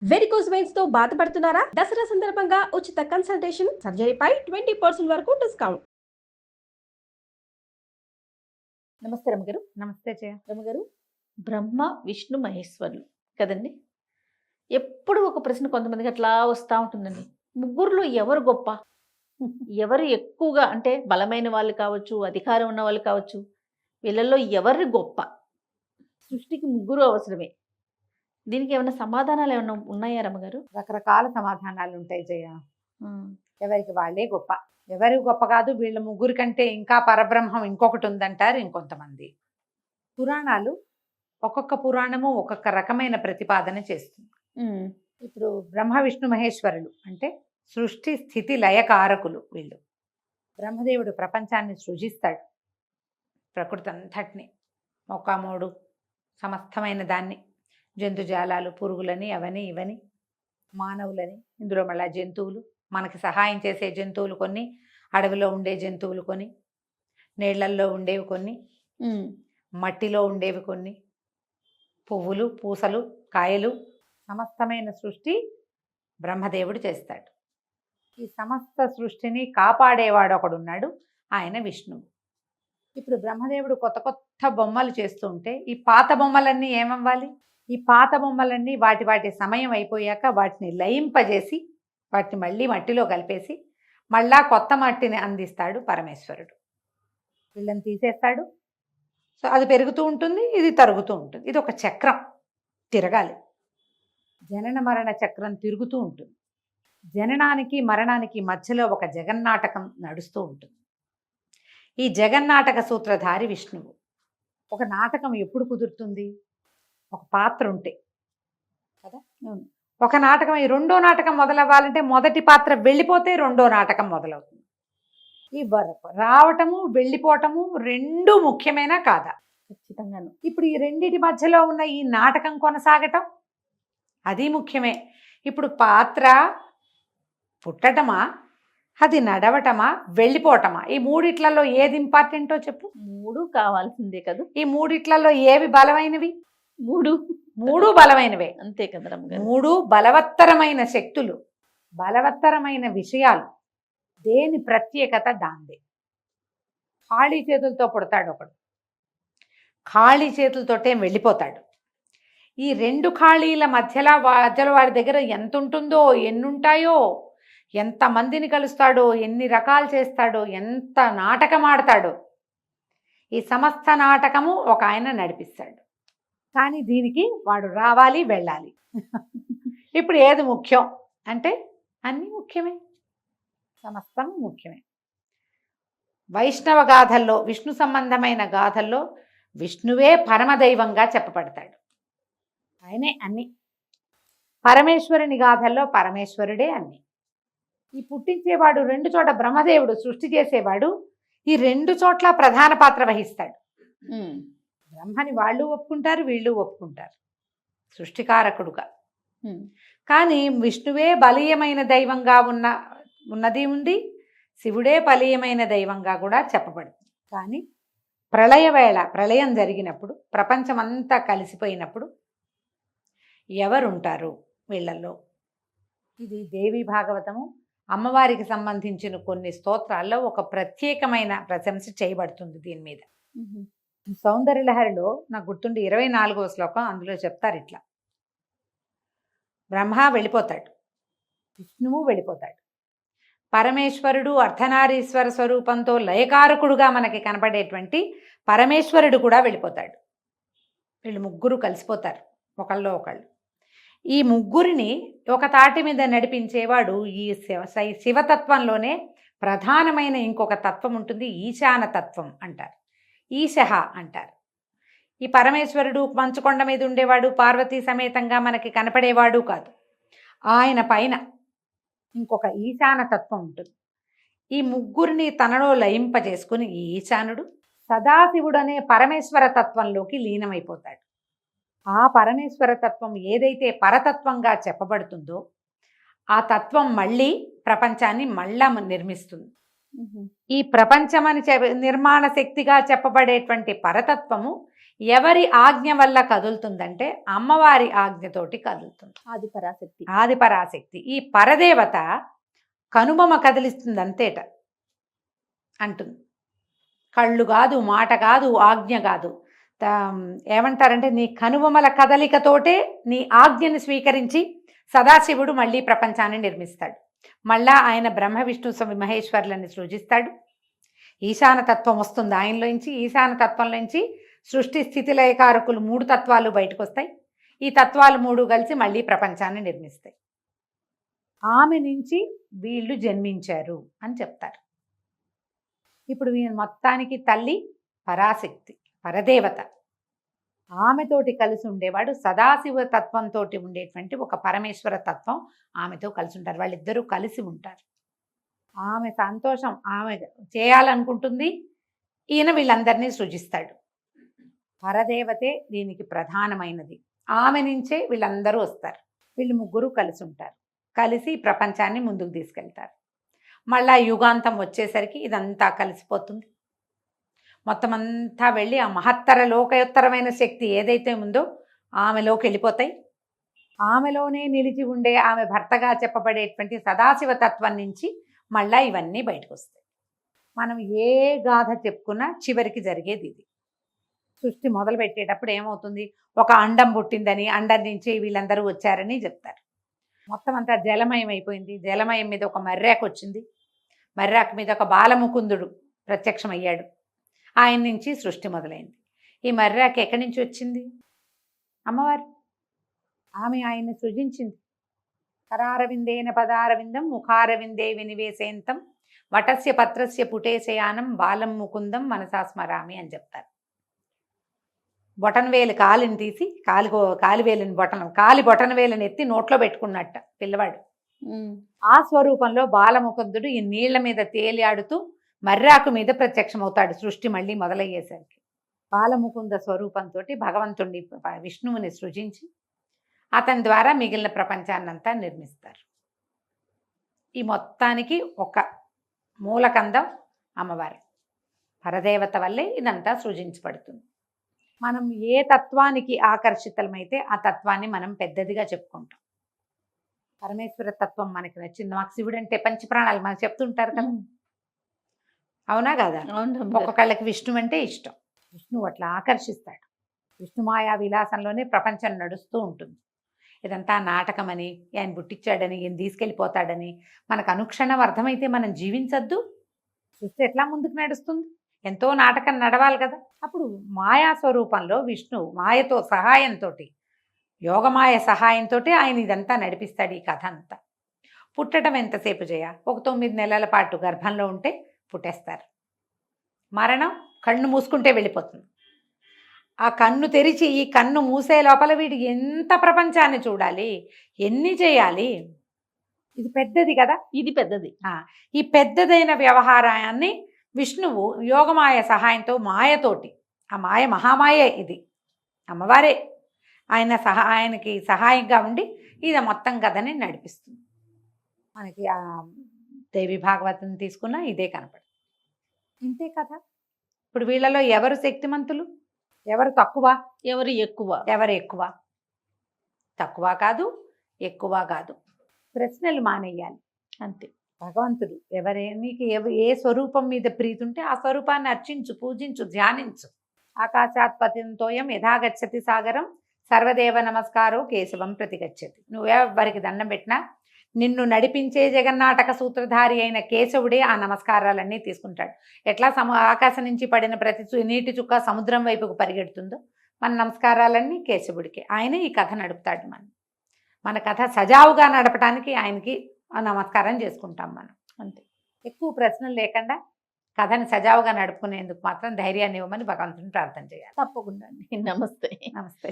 Varicose veins తో బాధపడుతున్నారా? దసరా సందర్భంగా ఉచిత కన్సల్టేషన్, సర్జరీపై 20% వరకు డిస్కౌంట్. నమస్తే రమగారు. నమస్తే జయ. రమగారు, బ్రహ్మ విష్ణు మహేశ్వరులు కదండి. ఎప్పుడు ఒక ప్రశ్న కొంతమందికి అట్లా వస్తూ ఉంటుందండి, ముగ్గురులో ఎవరు గొప్ప, ఎవరు ఎక్కువగా అంటే బలమైన వాళ్ళు కావచ్చు, అధికారం ఉన్న వాళ్ళు కావచ్చు, వీళ్ళల్లో ఎవరు గొప్ప? సృష్టికి ముగ్గురు అవసరమే. దీనికి ఏమైనా సమాధానాలు ఏమైనా ఉన్నాయా రమగారు? రకరకాల సమాధానాలు ఉంటాయి జయ. ఎవరికి వాళ్ళే గొప్ప, ఎవరు గొప్ప కాదు. వీళ్ళ ముగ్గురు కంటే ఇంకా పరబ్రహ్మం ఇంకొకటి ఉందంటారు ఇంకొంతమంది. పురాణాలు ఒక్కొక్క పురాణము ఒక్కొక్క రకమైన ప్రతిపాదన చేస్తుంది. ఇప్పుడు బ్రహ్మ విష్ణు మహేశ్వరులు అంటే సృష్టి స్థితి లయకారకులు. వీళ్ళు బ్రహ్మదేవుడు ప్రపంచాన్ని సృజిస్తాడు, ప్రకృతి అంతటిని, మొక్కమోడు సమస్తమైన దాన్ని, జంతుజాలాలు, పురుగులని, అవని ఇవని, మానవులని, ఇందులో మళ్ళీ జంతువులు, మనకి సహాయం చేసే జంతువులు కొన్ని, అడవిలో ఉండే జంతువులు కొన్ని, నీళ్లల్లో ఉండేవి కొన్ని, మట్టిలో ఉండేవి కొన్ని, పువ్వులు, పూసలు, కాయలు, సమస్తమైన సృష్టి బ్రహ్మదేవుడు చేస్తాడు. ఈ సమస్త సృష్టిని కాపాడేవాడు ఒకడున్నాడు, ఆయన విష్ణువు. ఇప్పుడు బ్రహ్మదేవుడు కొత్త కొత్త బొమ్మలు చేస్తూ ఉంటే ఈ పాత బొమ్మలన్నీ ఏమవ్వాలి? ఈ పాత బొమ్మలన్నీ వాటి వాటి సమయం అయిపోయాక వాటిని లయింపజేసి వాటిని మళ్ళీ మట్టిలో కలిపేసి మళ్ళా కొత్త మట్టిని అందిస్తాడు పరమేశ్వరుడు. వీళ్ళని తీసేస్తాడు, సో అది పెరుగుతూ ఉంటుంది, ఇది తరుగుతూ ఉంటుంది. ఇది ఒక చక్రం, తిరగాలి. జనన మరణ చక్రం తిరుగుతూ ఉంటుంది. జననానికి మరణానికి మధ్యలో ఒక జగన్నాటకం నడుస్తూ ఉంటుంది. ఈ జగన్నాటక సూత్రధారి విష్ణువు. ఒక నాటకం ఎప్పుడు కుదురుతుంది? ఒక పాత్ర ఉంటే కదా. ఒక నాటకం, ఈ రెండో నాటకం మొదలవ్వాలంటే మొదటి పాత్ర వెళ్ళిపోతే రెండో నాటకం మొదలవుతుంది. ఈ రావటము వెళ్ళిపోవటము రెండు ముఖ్యమేనా కాదా? ఖచ్చితంగాను. ఇప్పుడు ఈ రెండిటి మధ్యలో ఉన్న ఈ నాటకం కొనసాగటం అది ముఖ్యమే. ఇప్పుడు పాత్ర పుట్టటమా, అది నడవటమా, వెళ్ళిపోవటమా, ఈ మూడిట్లలో ఏది ఇంపార్టెంటో చెప్పు. మూడు కావాల్సిందే కదా. ఈ మూడిట్లలో ఏవి బలమైనవి? మూడు బలమైనవే, అంతే కదా రమగారు. మూడు బలవత్తరమైన శక్తులు, బలవత్తరమైన విషయాలు. దేని ప్రత్యేకత దాందే. ఖాళీ చేతులతో పుడతాడు ఒకడు, ఖాళీ చేతులతోటే వెళ్ళిపోతాడు. ఈ రెండు ఖాళీల మధ్యలో వాడి దగ్గర ఎంత ఉంటుందో, ఎన్నుంటాయో, ఎంతమందిని కలుస్తాడో, ఎన్ని రకాలు చేస్తాడో, ఎంత నాటకం ఆడతాడో, ఈ సమస్త నాటకము ఒక ఆయన నడిపిస్తాడు. కానీ దీనికి వాడు రావాలి, వెళ్ళాలి. ఇప్పుడు ఏది ముఖ్యం అంటే అన్నీ ముఖ్యమే, సమస్తం ముఖ్యమే. వైష్ణవ గాథల్లో, విష్ణు సంబంధమైన గాథల్లో విష్ణువే పరమదైవంగా చెప్పబడతాడు. ఆయనే అన్ని. పరమేశ్వరుని గాథల్లో పరమేశ్వరుడే అన్ని. ఈ పుట్టించేవాడు రెండు చోట బ్రహ్మదేవుడు సృష్టి చేసేవాడు, ఈ రెండు చోట్ల ప్రధాన పాత్ర వహిస్తాడు. బ్రహ్మని వాళ్ళు ఒప్పుకుంటారు, వీళ్ళు ఒప్పుకుంటారు సృష్టికారకుడుగా. కానీ విష్ణువే బలీయమైన దైవంగా ఉన్నది ఉంది, శివుడే బలీయమైన దైవంగా కూడా చెప్పబడుతుంది. కానీ ప్రళయం జరిగినప్పుడు, ప్రపంచమంతా కలిసిపోయినప్పుడు ఎవరుంటారు వీళ్ళల్లో? ఇది దేవి భాగవతము, అమ్మవారికి సంబంధించిన కొన్ని స్తోత్రాల్లో ఒక ప్రత్యేకమైన ప్రశంస చేయబడుతుంది దీని మీద. సౌందర్యలహరిలో నాకు గుర్తుండి 24వ శ్లోకం, అందులో చెప్తారు ఇట్లా: బ్రహ్మ వెళ్ళిపోతాడు, విష్ణువు వెళ్ళిపోతాడు, పరమేశ్వరుడు అర్ధనారీశ్వర స్వరూపంతో లయకారకుడుగా మనకి కనపడేటువంటి పరమేశ్వరుడు కూడా వెళ్ళిపోతాడు. వీళ్ళు ముగ్గురు కలిసిపోతారు ఒకళ్ళలో ఒకళ్ళు. ఈ ముగ్గురిని ఒక తాటి మీద నడిపించేవాడు ఈ శివతత్వంలోనే ప్రధానమైన ఇంకొక తత్వం ఉంటుంది, ఈశాన తత్వం అంటారు, ఈశః అంటారు. ఈ పరమేశ్వరుడు మంచుకొండ మీద ఉండేవాడు, పార్వతీ సమేతంగా మనకి కనపడేవాడు కాదు. ఆయన పైన ఇంకొక ఈశాన తత్వం ఉంటుంది. ఈ ముగ్గురిని తనలో లయింపజేసుకుని ఈ ఈశానుడు సదాశివుడనే పరమేశ్వర తత్వంలోకి లీనమైపోతాడు. ఆ పరమేశ్వర తత్వం ఏదైతే పరతత్వంగా చెప్పబడుతుందో ఆ తత్వం మళ్ళీ ప్రపంచాన్ని మళ్ళా నిర్మిస్తుంది. ఈ ప్రపంచమని నిర్మాణ శక్తిగా చెప్పబడేటువంటి పరతత్వము ఎవరి ఆజ్ఞ వల్ల కదులుతుందంటే అమ్మవారి ఆజ్ఞతోటి కదులుతుంది. ఆది పరాశక్తి. ఆది పరాశక్తి. ఈ పరదేవత కనుబొమ్మ కదిలిస్తుంది అంతేట అంటుంది. కళ్ళు కాదు, మాట కాదు, ఆజ్ఞ కాదు. ఏమంటారంటే నీ కనుబొమ్మల కదలికతోటే నీ ఆజ్ఞని స్వీకరించి సదాశివుడు మళ్ళీ ప్రపంచాన్ని నిర్మిస్తాడు. మళ్ళా ఆయన బ్రహ్మ విష్ణు మహేశ్వరులని సృజిస్తాడు. ఈశాన తత్వం వస్తుంది ఆయనలోంచి. ఈశాన తత్వంలోంచి సృష్టి స్థితి లయకారకులు 3 తత్వాలు బయటకు వస్తాయి. ఈ తత్వాలు 3 కలిసి మళ్ళీ ప్రపంచాన్ని నిర్మిస్తాయి. ఆమె నుంచి వీళ్ళు జన్మించారు అని చెప్తారు. ఇప్పుడు ఈయన మొత్తానికి తల్లి పరాశక్తి, పరదేవత. ఆమెతోటి కలిసి ఉండేవాడు సదాశివ తత్వంతో ఉండేటువంటి ఒక పరమేశ్వర తత్వం ఆమెతో కలిసి ఉంటారు. వాళ్ళిద్దరూ కలిసి ఉంటారు. ఆమె సంతోషం ఆమె చేయాలనుకుంటుంది, ఈయన వీళ్ళందరినీ సృజిస్తాడు. పరదేవతే దీనికి ప్రధానమైనది. ఆమె నుంచే వీళ్ళందరూ వస్తారు. వీళ్ళు 3 కలిసి ఉంటారు. కలిసి ప్రపంచాన్ని ముందుకు తీసుకెళ్తారు. మళ్ళా యుగాంతం వచ్చేసరికి ఇదంతా కలిసిపోతుంది. మొత్తం అంతా వెళ్ళి ఆ మహత్తర లోకయోత్తరమైన శక్తి ఏదైతే ఉందో ఆమెలోకి వెళ్ళిపోతాయి. ఆమెలోనే నిలిచి ఉండే ఆమె భర్తగా చెప్పబడేటువంటి సదాశివ తత్వం నుంచి మళ్ళా ఇవన్నీ బయటకు వస్తాయి. మనం ఏ గాథ చెప్పుకున్నా చివరికి జరిగేది ఇది. సృష్టి మొదలు పెట్టేటప్పుడు ఏమవుతుంది, ఒక అండం పుట్టిందని, అండం నుంచి వీళ్ళందరూ వచ్చారని చెప్తారు. మొత్తం అంతా జలమయం అయిపోయింది. జలమయం మీద ఒక మర్రాకు వచ్చింది. మర్రాకు మీద ఒక బాలముకుందుడు ప్రత్యక్షమయ్యాడు. ఆయన నుంచి సృష్టి మొదలైంది. ఈ మర్రాకు ఎక్కడి నుంచి వచ్చింది? అమ్మవారు. ఆమె ఆయన్ని సృజించింది. కరారవిందేన పదారవిందం ముఖారవిందే వినివేశేంతం వటస్య పత్రస్య పుటేశయానం బాలం ముకుందం మనసా స్మరామి అని చెప్తారు. బొటనవేలు కాలిని తీసి కాలివేలిని కాలి బొటనవేలుని ఎత్తి నోట్లో పెట్టుకున్నట్ట పిల్లవాడు. ఆ స్వరూపంలో బాలముకుందుడు ఈ నీళ్ల మీద తేలియాడుతూ మర్రాకు మీద ప్రత్యక్షమవుతాడు సృష్టి మళ్ళీ మొదలయ్యేసరికి. బాలముకుంద స్వరూపంతో భగవంతుడిని విష్ణువుని సృజించి అతని ద్వారా మిగిలిన ప్రపంచాన్నంతా నిర్మిస్తారు. ఈ మొత్తానికి ఒక మూలకందం అమ్మవారి పరదేవత వల్లే ఇదంతా సృజించబడుతుంది. మనం ఏ తత్వానికి ఆకర్షితమైతే ఆ తత్వాన్ని మనం పెద్దదిగా చెప్పుకుంటాం. పరమేశ్వర తత్వం మనకి నచ్చింది. మాకు శివుడు అంటే పంచప్రాణాలు మనకు చెప్తుంటారు కదా, అవునా కదా? ఒక్కొక్కళ్ళకి విష్ణు అంటే ఇష్టం. విష్ణువు అట్లా ఆకర్షిస్తాడు. విష్ణుమాయా విలాసంలోనే ప్రపంచం నడుస్తూ ఉంటుంది. ఇదంతా నాటకమని, ఆయన పుట్టించాడని, ఈయన తీసుకెళ్ళిపోతాడని మనకు అనుక్షణం అర్థమైతే మనం జీవించద్దు. చూస్తే ఎట్లా ముందుకు నడుస్తుంది? ఎంతో నాటకం నడవాలి కదా. అప్పుడు మాయా స్వరూపంలో విష్ణువు మాయతో సహాయంతో, యోగమాయ సహాయంతో ఆయన ఇదంతా నడిపిస్తాడు. ఈ కథ అంతా పుట్టడం ఎంతసేపు చేయ, ఒక 9 నెలల పాటు గర్భంలో ఉంటే పుట్టేస్తారు. మరణం కన్ను మూసుకుంటే వెళ్ళిపోతుంది. ఆ కన్ను తెరిచి ఈ కన్ను మూసే లోపల వీడు ఎంత ప్రపంచాన్ని చూడాలి, ఎన్ని చేయాలి. ఇది పెద్దది కదా, ఇది పెద్దది. ఈ పెద్దదైన వ్యవహారాన్ని విష్ణువు యోగమాయ సహాయంతో మాయతోటి, ఆ మాయ మహామాయే, ఇది అమ్మవారే ఆయనకి సహాయంగా ఉండి ఇది మొత్తం కథని నడిపిస్తుంది. మనకి ఆ దేవి భాగవతం తీసుకున్నా ఇదే కనపడుతుంది. ఇంతే కదా. ఇప్పుడు వీళ్ళలో ఎవరు శక్తిమంతులు, ఎవరు తక్కువ, ఎవరు ఎక్కువ? ఎవరు ఎక్కువ? తక్కువ కాదు, ఎక్కువ కాదు. ప్రశ్నలు మానేయాలి అంతే. భగవంతుడు నీకు ఏ స్వరూపం మీద ప్రీతి ఉంటే ఆ స్వరూపాన్ని అర్చించు, పూజించు, ధ్యానించు. ఆకాశాత్ పతితోయం యథాగచ్చతి సాగరం సర్వదేవ నమస్కారో కేశవం ప్రతిగచ్చతి. నువ్వెవరికి దండం పెట్టినా నిన్ను నడిపించే జగన్నాటక సూత్రధారి అయిన కేశవుడే ఆ నమస్కారాలన్నీ తీసుకుంటాడు. ఎట్లా ఆకాశం నుంచి పడిన ప్రతి నీటి చుక్క సముద్రం వైపుకు పరిగెడుతుందో మన నమస్కారాలన్నీ కేశవుడికి. ఆయనే ఈ కథ నడుపుతాడు. మన కథ సజావుగా నడపడానికి ఆయనకి నమస్కారం చేసుకుంటాం మనం అంతే. ఎక్కువ ప్రశ్నలు లేకుండా కథని సజావుగా నడుపుకునేందుకు మాత్రం ధైర్యాన్ని ఇవ్వమని భగవంతుని ప్రార్థన చేయాలి. తప్పకుండా అండి. నమస్తే. నమస్తే.